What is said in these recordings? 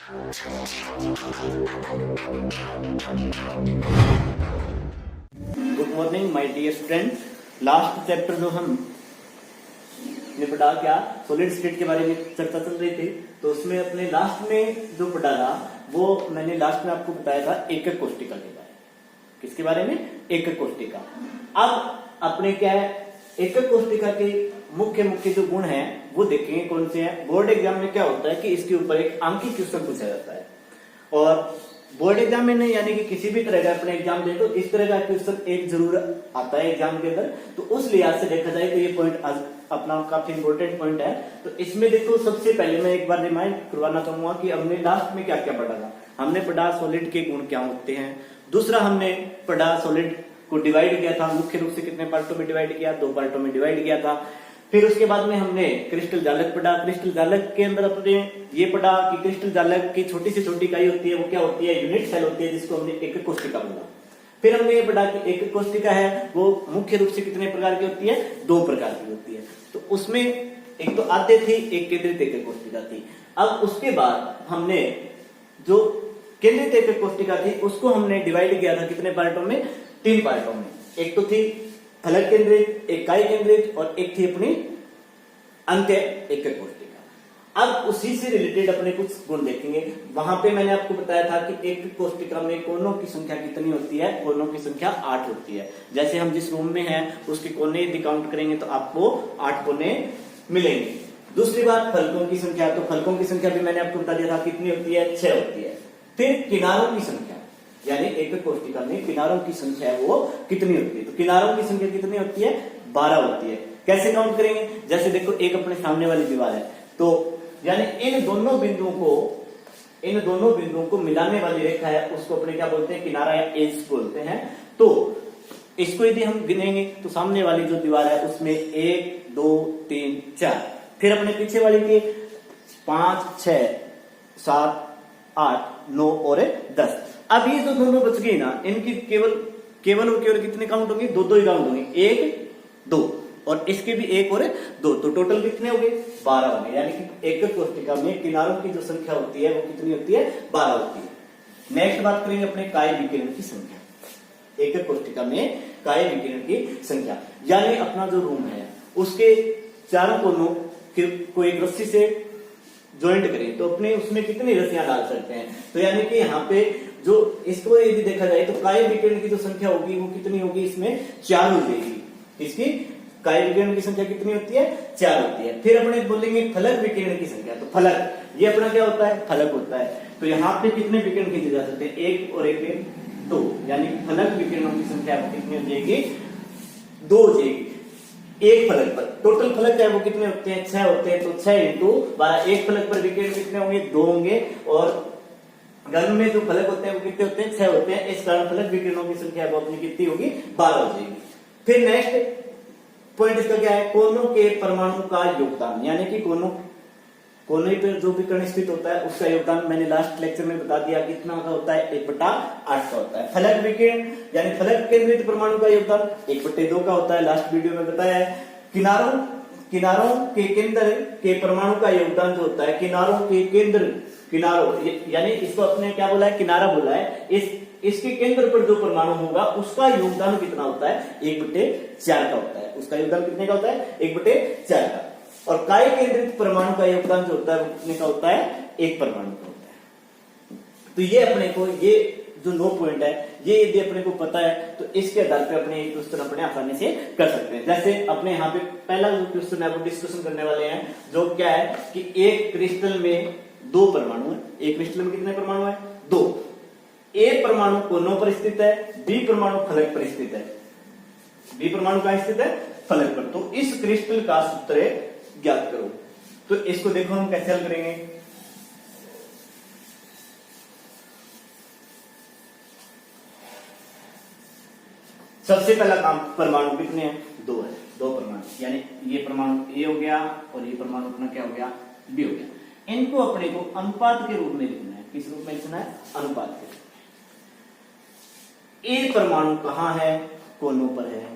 Good morning my dear student. Last chapter जो हम ने पढ़ा क्या सॉलिड स्टेट के बारे में चर्चा चल रही थी, तो उसमें अपने लास्ट में जो पढ़ा था वो मैंने लास्ट में आपको बताया था एकक कोष्टिका के बारे में। किसके बारे में? एकक कोष्टिका। अब अपने क्या है, एकक कोष्टिका के मुख्य मुख्य जो गुण हैं वो देखेंगे कौन से हैं। बोर्ड एग्जाम में क्या होता है कि इसके ऊपर एक अंकीय क्वेश्चन पूछा जाता है, और बोर्ड एग्जाम में नहीं, यानी कि किसी भी तरह का अपने एग्जाम दे तो इस तरह का क्वेश्चन एक जरूर आता है एग्जाम के अंदर। तो उस लिहाज से देखा जाए तो ये पॉइंट अपना काफी इंपोर्टेंट पॉइंट है। तो इसमें देखो, सबसे पहले मैं एक बार रिमाइंड करवाना चाहूंगा कि हमने लास्ट में क्या क्या पढ़ा था। हमने पढ़ा सॉलिड के गुण क्या होते हैं, दूसरा हमने पढ़ा सॉलिड को डिवाइड किया था, मुख्य रूप से कितने पार्टों में डिवाइड किया, 2 पार्टों में डिवाइड किया था। फिर उसके बाद में हमने क्रिस्टल जालक पढ़ा। क्रिस्टल जालक के अंदर अपने ये पढ़ा कि क्रिस्टल जालक की छोटी से छोटी इकाई होती है, वो क्या होती है, यूनिट सेल होती है, जिसको हमने एकक कोष्टिका बोला। फिर हमने ये पढ़ा कि एकक कोष्टिका है वो मुख्य रूप से कितने प्रकार की होती है, 2 प्रकार की होती है। तो उसमें एक तो आद्य थी, एक केंद्रित एकक कोष्टिका थी। अब उसके बाद हमने जो केंद्रित एकक कोष्टिका थी उसको हमने डिवाइड किया था कितने पार्टों में, 3 पार्टों में। एक तो थी फलक केंद्रित, एक इकाई केंद्रित, और एक थी अपनी अंत्य एकक कोष्टिका। अब उसी से रिलेटेड अपने कुछ गुण देखेंगे। वहां पे मैंने आपको बताया था कि एकक कोष्टिका में कोनों की संख्या कितनी होती है, कोनों की संख्या 8 होती है। जैसे हम जिस रूम में हैं उसके कोने यदि काउंट करेंगे तो आपको 8 कोने मिलेंगे। दूसरी बात फलकों की संख्या, तो फलकों की संख्या भी मैंने आपको बता दिया था कितनी होती है, 6 होती है। फिर किनारों की संख्या, यानी एकक कोष्टिका में किनारों की संख्या वो कितनी होती है, तो किनारों की संख्या कितनी होती है, 12 होती है। कैसे काउंट करेंगे, जैसे देखो एक अपने सामने वाली दीवार है, तो यानी इन दोनों बिंदुओं को मिलाने वाली रेखा है उसको अपने क्या बोलते हैं, किनारा या एज बोलते हैं। तो इसको यदि हम गिनेंगे तो सामने वाली जो दीवार है उसमें 1 2 3 4, फिर अपने पीछे वाली के 5 6 7 8 9 और 10। अब ये जो दोनों बच गई ना, इनकी केवल कितने काउंट होंगे, 2 ही काउंट होंगे, 1 2, और इसके भी 1 और 2, तो टोटल कितने हो गए, 12 हो गए। यानी कि एकक कोष्टिका में किनारों की जो संख्या होती है वो कितनी होती है, 12 होती है। नेक्स्ट बात करेंगे अपने काय विकिरण की संख्या। एकक कोष्टिका में काय विकिरण की संख्या, यानी अपना जो रूम है उसके चारों कोनों को एक रस्सी से ज्वाइंट करें तो अपने उसमें कितनी रस्सियां डाल सकते हैं। तो यानी कि यहाँ पे जो इसको यदि देखा जाए तो काय विकिरण की जो संख्या होगी वो कितनी होगी, इसमें 4 हो जाएगी। इसकी काय विकिरण की संख्या कितनी होती है, 4 होती है। फिर अपने बोलेंगे फलक विकिरण की संख्या, तो फलक ये अपना क्या होता है, फलक होता है। तो यहाँ पे कितने विकिरण खींचे जा सकते हैं, 1 और 1 2, यानी फलक विकिरणों की संख्या कितनी हो जाएगी, 2 हो जाएगी एक फलक पर। टोटल फलक है वो कितने होते हैं, 6 होते हैं। तो 6 इंटू 12, एक फलक पर विकिरण कितने होंगे, 2 होंगे, और घन में जो फलक होते हैं वो कितने होते हैं, 6 होते हैं। इस कारण फलक विकिरणों की संख्या वो अपनी कितनी होगी, 12 हो जाएगी। फिर नेक्स्ट पॉइंट इसका क्या है, कोनों के परमाणु का योगदान, यानी कि कोने पर जो विकर्ण स्थित होता है उसका योगदान मैंने लास्ट लेक्चर में बता दिया कितना का होता है, 1/8 का होता है। फलक विकिरण यानी फलक केंद्रित परमाणु का योगदान 1/2 का होता है, लास्ट वीडियो में बताया है। किनारों के केंद्र के परमाणु का योगदान जो होता है, किनारों यानी इसको अपने क्या बोला है, किनारा बोला है। इसके केंद्र पर जो परमाणु होगा उसका योगदान कितना होता है, 1/4 का होता है। उसका योगदान कितने का होता है, 1/4 का। और काय केंद्रित परमाणु का योगदान जो होता है वो कितने का होता है, 1 परमाणु का होता है। तो ये अपने को ये जो 9 पॉइंट है ये यदि अपने को पता है तो इसके आधार पर अपने एक क्वेश्चन अपने आसानी से कर सकते हैं। जैसे अपने यहाँ पे पहला जो क्वेश्चन है वो डिस्कशन करने वाले हैं, जो क्या है कि एक क्रिस्टल में 2 परमाणु है। एक क्रिस्टल में कितने परमाणु है, 2। ए परमाणु कोनों पर स्थित है, बी परमाणु फलक पर स्थित है। बी परमाणु कहां स्थित है, फलक पर। तो इस क्रिस्टल का सूत्र ज्ञात करो। तो इसको देखो हम कैसे हल करेंगे। सबसे पहला काम, परमाणु कितने हैं, 2 है, 2 परमाणु, यानी ये परमाणु ए हो गया और ये परमाणु अपना क्या हो गया, बी हो गया। इनको अपने को अनुपात के रूप में लिखना है। किस रूप में लिखना है, अनुपात के। ए परमाणु कहां है, कोनों पर है।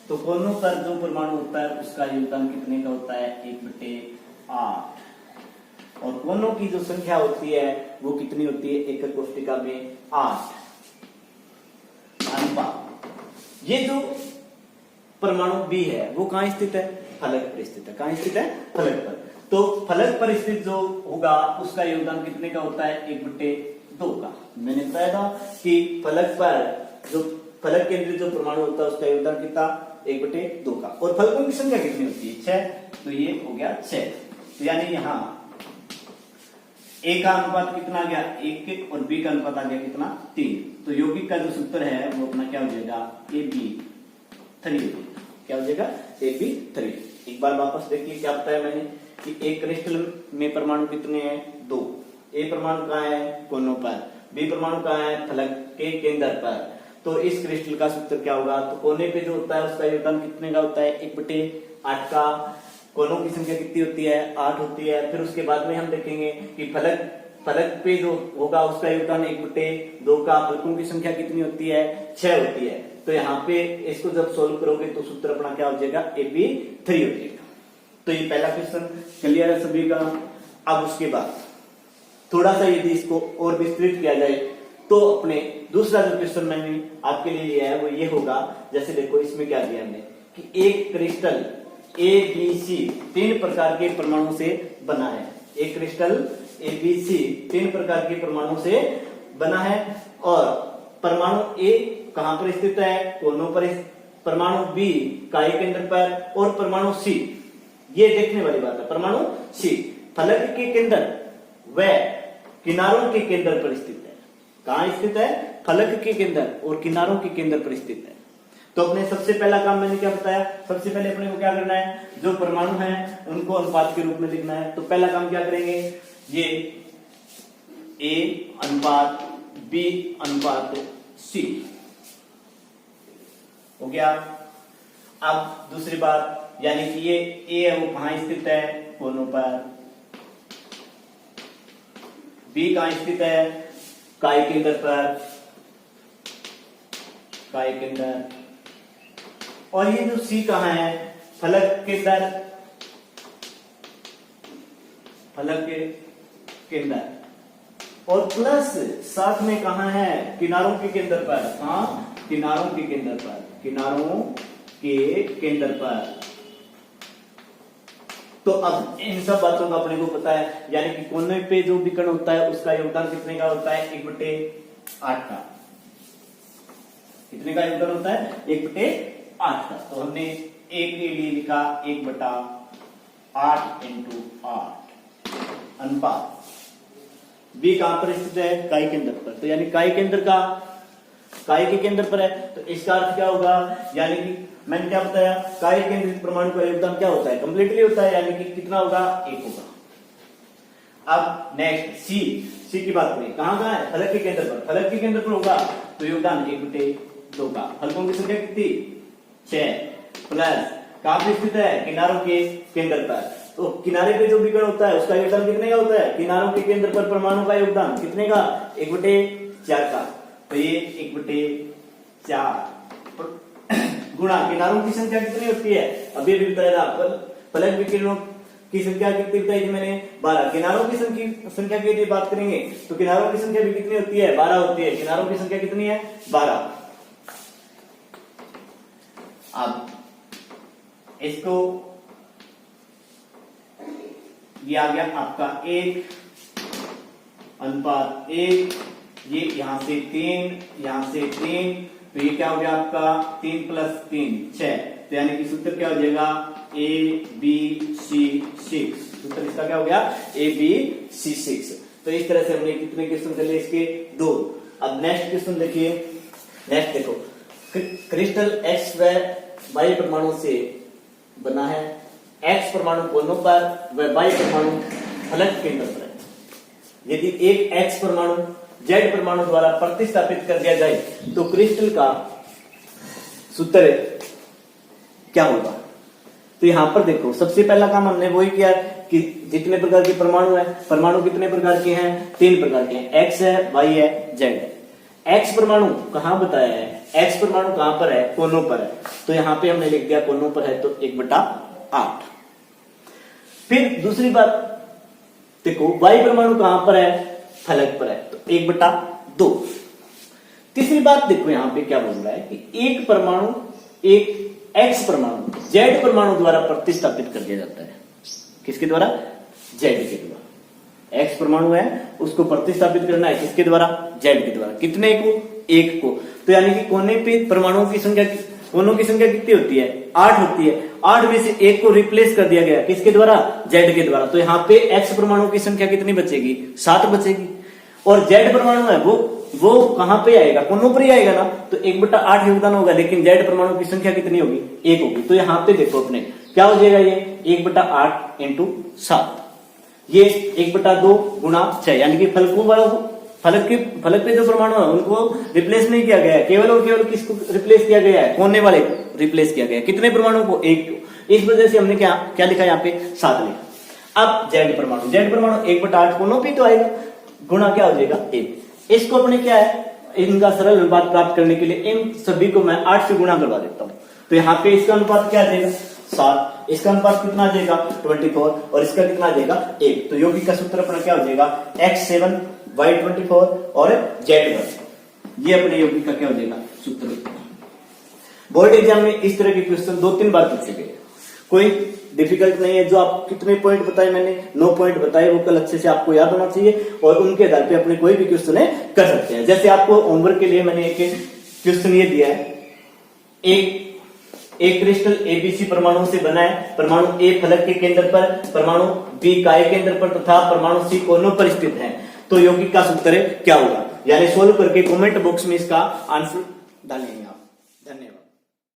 तो कोनों पर जो परमाणु होता है उसका योगदान कितने का होता है, 1/8। और कोनों की जो संख्या होती है वो कितनी होती है, एकक कोष्टिका में 8। अनुपात, ये जो परमाणु बी है वो कहां स्थित है, फलक पर स्थित है। कहां स्थित है, फलक पर। तो फलक पर स्थित जो होगा उसका योगदान कितने का होता है, 1/2 का। मैंने बताया था कि फलक पर जो फलक केंद्रित जो परमाणु होता है उसका योगदान कितना, 1/2 का। और फलकों की संख्या कितनी होती है, 6। तो ये हो गया 6। तो यानी यहाँ ए का अनुपात कितना आ गया, 1 और बी का अनुपात आ गया कितना, 3। तो यौगिक का जो सूत्र है वो अपना क्या हो जाएगा, AB3। क्या हो जाएगा, AB3। एक बार वापस देखिए क्या बताया मैंने कि एक क्रिस्टल में परमाणु कितने हैं, 2। ए परमाणु कहाँ है, कोनों पर। बी परमाणु कहाँ है, फलक के केंद्र पर। तो इस क्रिस्टल का सूत्र क्या होगा, तो कोने पे जो होता है उसका योगदान कितने का होता है, 1/8 का। कोनों की संख्या कितनी होती है, 8 होती है। फिर उसके बाद में हम देखेंगे कि फलक पे जो होगा उसका योगदान 1/2 का। फलकों की संख्या कितनी होती है, 6 होती है। तो यहाँ पे इसको जब सोल्व करोगे तो सूत्र अपना क्या हो जाएगा, AB3 हो जाएगा। तो ये पहला क्वेश्चन क्लियर है सभी का। अब उसके बाद थोड़ा सा यदि इसको और विस्तृत किया जाए तो अपने दूसरा जो क्वेश्चन मैंने आपके लिए लिया है वो ये होगा, जैसे देखो इसमें क्या दिया हमने कि एक क्रिस्टल ABC 3 प्रकार के परमाणु से बना है। एक क्रिस्टल ABC 3 प्रकार के परमाणु से बना है और परमाणु A कहां पर स्थित है, कोनों पर। परमाणु B इकाई केंद्र पर और परमाणु C, ये देखने वाली बात है, परमाणु C फलक के केंद्र व किनारों के केंद्र पर स्थित है। कहां स्थित है, फलक के केंद्र और किनारों के केंद्र पर स्थित है। तो अपने सबसे पहला काम मैंने क्या बताया, सबसे पहले अपने को क्या करना है, जो परमाणु हैं उनको अनुपात के रूप में लिखना है। तो पहला काम क्या करेंगे, ये A अनुपात B अनुपात C हो गया। अब दूसरी बात, यानी कि ये A है वो कहां स्थित है, कोनों पर। B कहां स्थित है, इकाई केंद्र पर, इकाई केंद्र। और ये जो C कहां है, फलक के केंद्र, फलक के केंद्र। और प्लस साथ में कहां है, किनारों के केंद्र पर। हाँ, किनारों के केंद्र पर, किनारों के केंद्र पर। तो अब इन सब बातों का अपने को पता है, यानी कि कोने पे जो विकर्ण होता है उसका योगदान कितने का होता है, 1/8 का। कितने का योगदान होता है, 1/8 का। तो हमने एक के लिए लिखा 1/8 × 8 अनुपात। बी कहां पर स्थित है, इकाई केंद्र पर। तो यानी इकाई केंद्र का, इकाई के केंद्र पर है, तो इसका अर्थ क्या होगा, यानी कि मैंने क्या बताया, इकाई केंद्रित परमाणु का योगदान क्या होता है, कंप्लीटली होता है, यानी कि कितना होगा, 1 होगा। अब नेक्स्ट सी की बात करें, कहां है, फलक के केंद्र पर। फलक के केंद्र पर होगा तो योगदान 1/2 का। फलकों की संख्या कितनी, 6 प्लस कहां पर स्थित है, किनारों के केंद्र पर। तो किनारे पे जो विकर्ण होता है उसका योगदान कितने का होता है, किनारों के केंद्र पर परमाणु का योगदान कितने का, 1/4 का। तो ये 1/4 गुणा किनारों की संख्या कितनी होती है, अभी भी बताया था, फलक विकिरणों की संख्या कितनी बताई थी मैंने, 12। किनारों की संख्या की यदि बात करेंगे तो किनारों की संख्या भी कितनी होती है, 12 होती है। किनारों की संख्या कितनी है, 12। अब इसको ये आ गया आपका 1/1, ये यहां से 3, यहां से 3, तो ये क्या हो गया आपका 3 + 3 6। तो यानी कि सूत्र क्या हो जाएगा, ABC6। सूत्र इसका क्या हो गया, ABC6। तो इस तरह से हमने कितने क्वेश्चन कर लिए इसके, 2। अब नेक्स्ट क्वेश्चन देखिए। नेक्स्ट देखो, क्रिस्टल X व Y परमाणु से बना है। X परमाणु कोनों पर व Y परमाणु फलक केंद्र पर है। यदि एक X परमाणु Z परमाणु द्वारा प्रतिस्थापित कर दिया जाए तो क्रिस्टल का सूत्र क्या होगा। तो यहां पर देखो, सबसे पहला काम हमने वही किया कि जितने प्रकार के परमाणु है, परमाणु कितने प्रकार के हैं, 3 प्रकार के हैं, X है, Y है, Z है। X परमाणु कहां बताया है, X परमाणु कहां पर है, कोनों पर है। तो यहां पे हमने लिख दिया कोनों पर है, तो 1/8। फिर दूसरी बात देखो, Y परमाणु कहां पर है, फलक पर है, तो 1/2। तीसरी बात देखो यहां पे क्या बोल रहा है कि एक परमाणु एक X परमाणु Z परमाणु द्वारा प्रतिस्थापित कर दिया जाता है। किसके द्वारा? Z के द्वारा। X परमाणु है उसको प्रतिस्थापित करना है किसके द्वारा? Z के द्वारा। कितने को? 1 को। तो यानी कि कोने पे परमाणुओं की संख्या कितनी होती है? 8 होती है। 8 में से 1 को रिप्लेस कर दिया गया किसके द्वारा? Z के द्वारा। तो यहाँ पे X परमाणु की संख्या कितनी बचेगी? 7 बचेगी। और Z परमाणु है वो कहां पे आएगा? कोनों पर ही आएगा ना, तो 1/8 योगदान होगा, लेकिन Z परमाणु की संख्या कितनी होगी? 1 होगी। तो यहाँ पे देखो अपने क्या हो जाएगा, ये 1/8 इंटू 7, ये 1/2 गुणा 6, यानी कि फलक पे जो परमाणु है उनको रिप्लेस नहीं किया गया है, केवल और केवल किसको रिप्लेस किया गया है? कोने वाले को रिप्लेस किया गया है। कितने परमाणु को? 1 को। इस वजह से हमने क्या लिखा यहाँ पे? 7 लिखा। अब Z परमाणु 1/8 कोनों पे तो आएगा, गुणा क्या हो जाएगा? 1। इसको अपने क्या है, इनका सरल अनुपात प्राप्त करने के लिए इन सभी को मैं 8 से गुणा करवा देता हूं। तो यहाँ पे इसका अनुपात क्या आ जाएगा? 7। इसका अनुपात कितना आ जाएगा? 24। और इसका कितना आ जाएगा? 1। तो यौगिक का सूत्र अपना क्या हो जाएगा? X7 Y24 और Z1। ये अपने यौगिक का क्या हो जाएगा? सूत्र। बोर्ड एग्जाम में इस तरह के क्वेश्चन 2-3 बार पूछे गए, कोई डिफिकल्ट नहीं है। जो आप कितने पॉइंट बताए मैंने, 9 पॉइंट बताए, वो कल अच्छे से आपको याद होना चाहिए और उनके आधार पे अपने कोई भी क्वेश्चन है कर सकते हैं। जैसे आपको होमवर्क के लिए मैंने एक क्वेश्चन ये दिया है, एक क्रिस्टल ABC परमाणु से बना है। परमाणु A फलक के केंद्र पर, परमाणु B काय केंद्र पर तथा परमाणु C कोनों पर स्थित है। तो यौगिक का सूत्र क्या होगा? यानी सोल्व करके कमेंट बॉक्स में इसका आंसर डालेंगे आप।